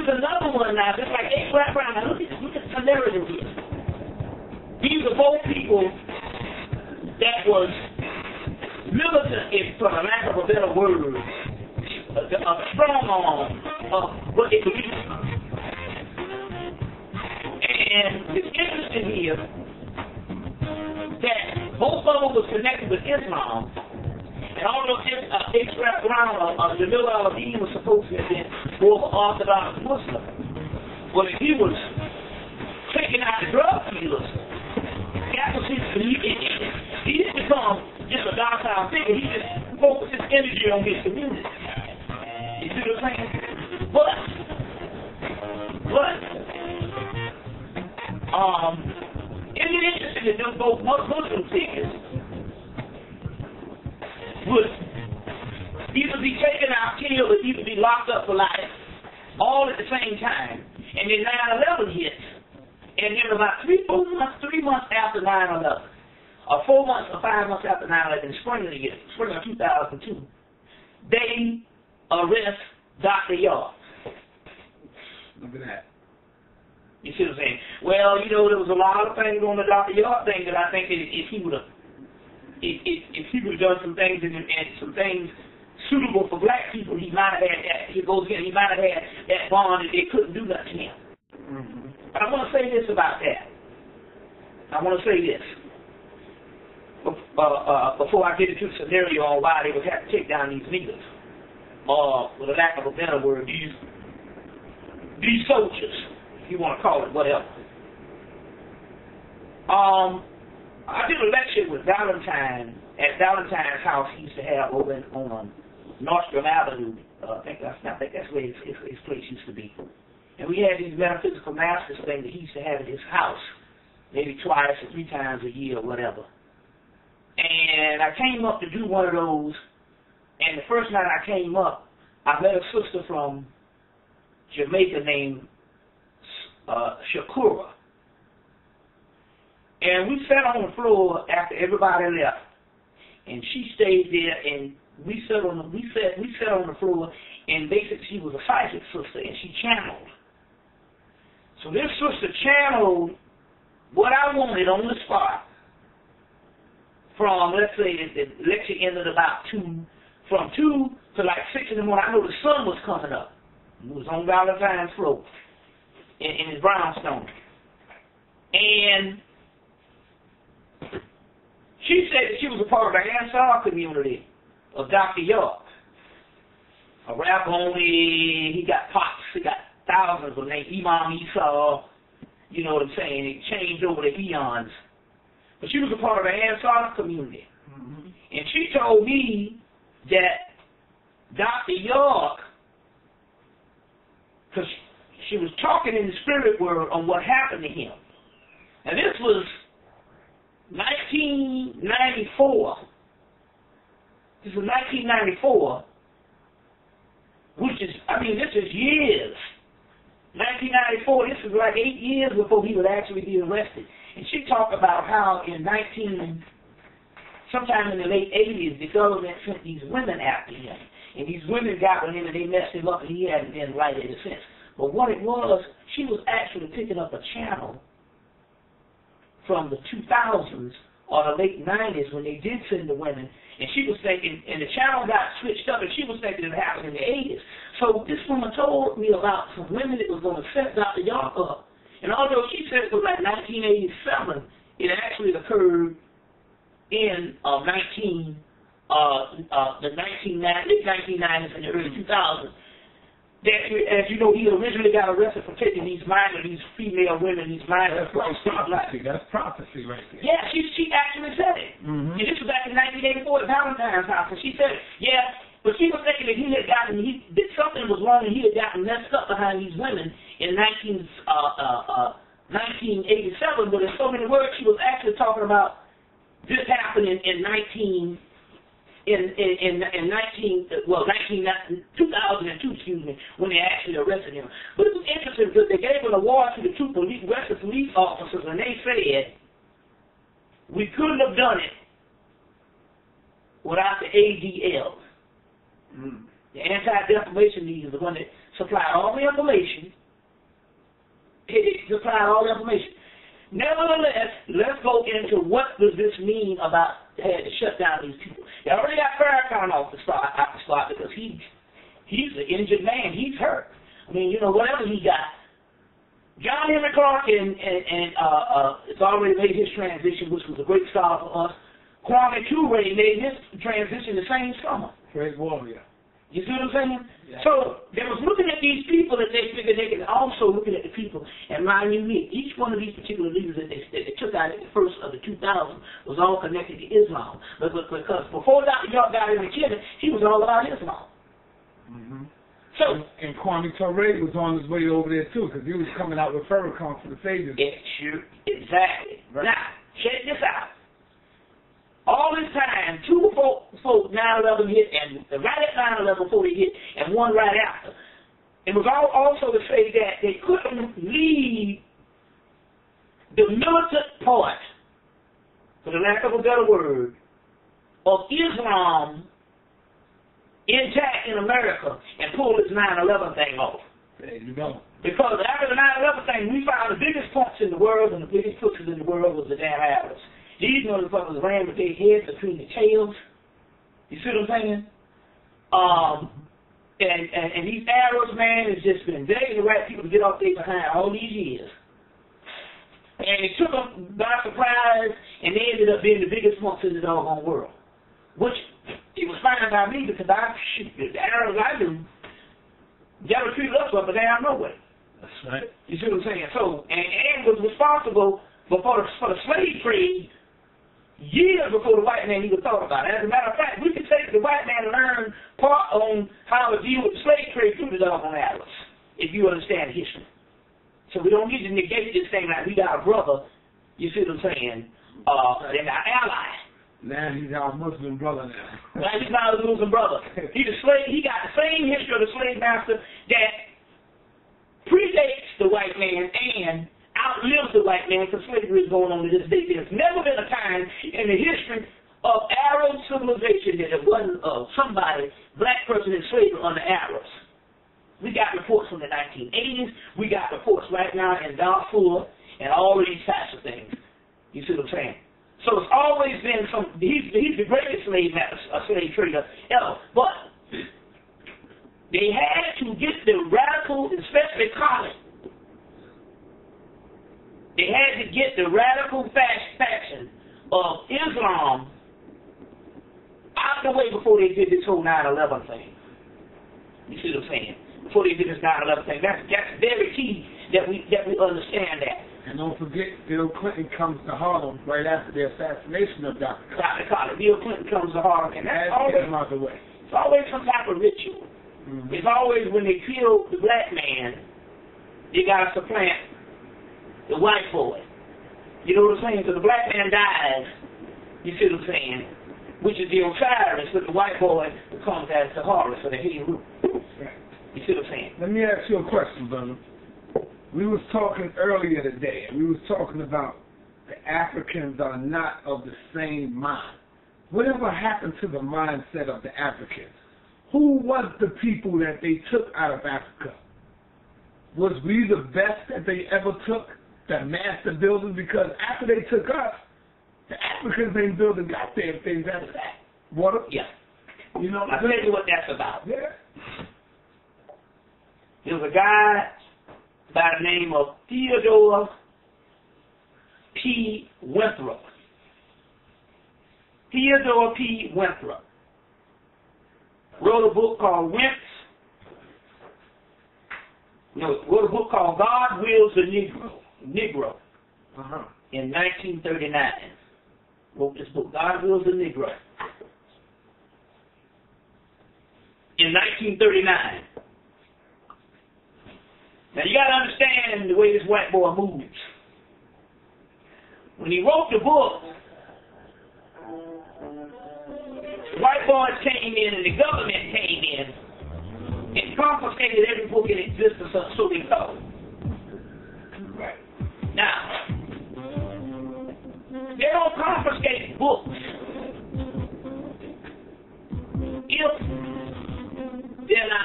here's another one now, just like H. Rap Brown. Now look at the narrative here. These are both people that was militant, for the lack of a better word, a strong arm of what they believe. And it's interesting here that both of them was connected with Islam. And although H. Rap Brown or Jamil al-Din was supposed to have been more Orthodox Muslim, but if he was taking out the drug dealers, that was his belief. He didn't become just a docile figure. He just focused his energy on his community. You see what I'm saying? But isn't it interesting that them both Muslim figures would either be taken out, killed, or either be locked up for life, all at the same time. And then 9/11 hits. And then about 3 months after 9/11, or 4 months or 5 months after 9/11, spring of 2002, they arrest Dr. York. Look at that. You see what I'm saying? Well, you know, there was a lot of things on the Dr. York thing that I think that if he would have done some things and some things suitable for black people, he might have had that. He might have had that bond that they couldn't do nothing to him. Mm-hmm. But I want to say this about that. I want to say this before I get into the scenario on why they would have to take down these leaders, with a lack of a better word, these soldiers, if you want to call it whatever. I did a lecture with Valentine at Valentine's house he used to have over on Nordstrom Avenue. I think that's where his place used to be. And we had these metaphysical masters thing that he used to have at his house, maybe twice or 3 times a year or whatever. And I came up to do one of those, and the first night I came up, I met a sister from Jamaica named Shakura. And we sat on the floor after everybody left, and she stayed there, and we sat on the floor, and basically she was a psychic sister, and she channeled. So this sister channeled what I wanted on the spot from, let's say, the lecture ended about 2, from 2 to like 6 in the morning. I know the sun was coming up. It was on Valentine's floor in his brownstone. And she said that she was a part of the Ansar community of Dr. York. A rapper only, he got pops, he got thousands of names, Imam Esau, you know what I'm saying, it changed over the eons. But she was a part of the Ansar community. Mm-hmm. And she told me that Dr. York, because she was talking in the spirit world on what happened to him. And this was 1994. This was 1994, which is, I mean, this is years. 1994, this was like 8 years before he would actually be arrested. And she talked about how sometime in the late 80s, the government sent these women after him. And these women got with him and they messed him up and he hadn't been right ever since. But what it was, she was actually picking up a channel from the 2000s or the late 90s when they did send the women, and she was thinking, and the channel got switched up, and she was thinking it happened in the 80s. So this woman told me about some women that was going to set Dr. York up. And although she said it was like 1987, it actually occurred in the 1990s and the early 2000s. That, as you know, he originally got arrested for taking these female women, these minors. That's prophecy right there. Yeah, she actually said it. Mm-hmm. And this was back in 1984 at Valentine's house. And she said, yeah, but she was thinking that something was wrong and he had gotten messed up behind these women in 1987. But in so many words, she was actually talking about this happening in 2002, excuse me, when they actually arrested him. But it was interesting because they gave an award to the two Western police officers, and they said, we couldn't have done it without the ADL. Mm. The Anti-Defamation League is the one that supplied all the information. It supplied all the information. Nevertheless, let's go into what does this mean about had to shut down these people. They already got Farrakhan off the spot because he's an injured man. He's hurt. I mean, you know, whatever he got. John Henry Clark it's already made his transition, which was a great start for us. Kwame Ture made his transition the same summer. Great warrior. You see what I'm saying? Yeah. So they was looking at these people that they figured they could also looking at the people. And mind you, each one of these particular leaders that they took out at the first of the 2000s was all connected to Islam. Because before Dr. York got into killing, he was all about Islam. Mm-hmm. So, and Kwame Ture was on his way over there too, because he was coming out with Farrakhan for the Saviors. Exactly. Right. Now, check this out. All this time, two before 9/11 hit, and right at 9/11 before they hit, and one right after. It was also to say that they couldn't leave the militant part, for the lack of a better word, of Islam intact in America and pull this 9/11 thing off. There you go. Because after the 9/11 thing, we found the biggest punks in the world and the biggest pussies in the world was the damn Arabs. These motherfuckers ran with their heads between their tails. You see what I'm saying? And these Arabs, man, has just been begging the right people to get off their behind all these years. And it took them by surprise, and they ended up being the biggest punks in the doggone world. Which it was fine by me because the Arabs I knew never treated us up a damn no way. That's right. You see what I'm saying? So, and was responsible for the slave trade years before the white man even thought about it. As a matter of fact, we could take the white man and learn part on how to deal with the slave trade through the doggone Arabs, if you understand history. So we don't need to negate this thing like we got a brother, you see what I'm saying, and our ally. Now he's our Muslim brother now. Now he's not a Muslim brother. He's a slave. He got the same history of the slave master that predates the white man and outlives the white man, because slavery is going on to this day. There's never been a time in the history of Arab civilization that there wasn't somebody, black person in slavery under Arabs. We got reports from the 1980s. We got reports right now in Darfur and all of these types of things. You see what I'm saying? So it's always been he's the greatest slave trader ever. But they had to get the radical, especially Colin. They had to get the radical faction of Islam out the way before they did this whole 9/11 thing. You see what I'm saying? Before they did this 9/11 thing. That's very key that we understand that. And don't forget, Bill Clinton comes to Harlem right after the assassination of Dr. Collins. Bill Clinton comes to Harlem, and that's always him out the way. It's always some type of ritual. Mm-hmm. It's always when they kill the black man, they gotta supplant the white boy. You know what I'm saying? So the black man dies. You see what I'm saying? Which is the Osiris, but the white boy becomes as the Horus or the Heru. You see what I'm saying? Let me ask you a question, brother. We was talking earlier today, and we was talking about the Africans are not of the same mind. Whatever happened to the mindset of the Africans? Who was the people that they took out of Africa? Was we the best that they ever took? The master builders? Because after they took us, the Africans ain't building goddamn things after that. What? Yeah. You know, I'll tell you what that's about. Yeah. There was a guy by the name of Theodore P. Winthrop. Theodore P. Winthrop wrote a book called wrote a book called God Wills the Negro in 1939. Wrote this book, God Wills the Negro, in 1939. Now you got to understand the way this white boy moves. When he wrote the book, the white boys came in and the government came in and confiscated every book in existence, so they thought. Right. Now, they don't confiscate books if they're not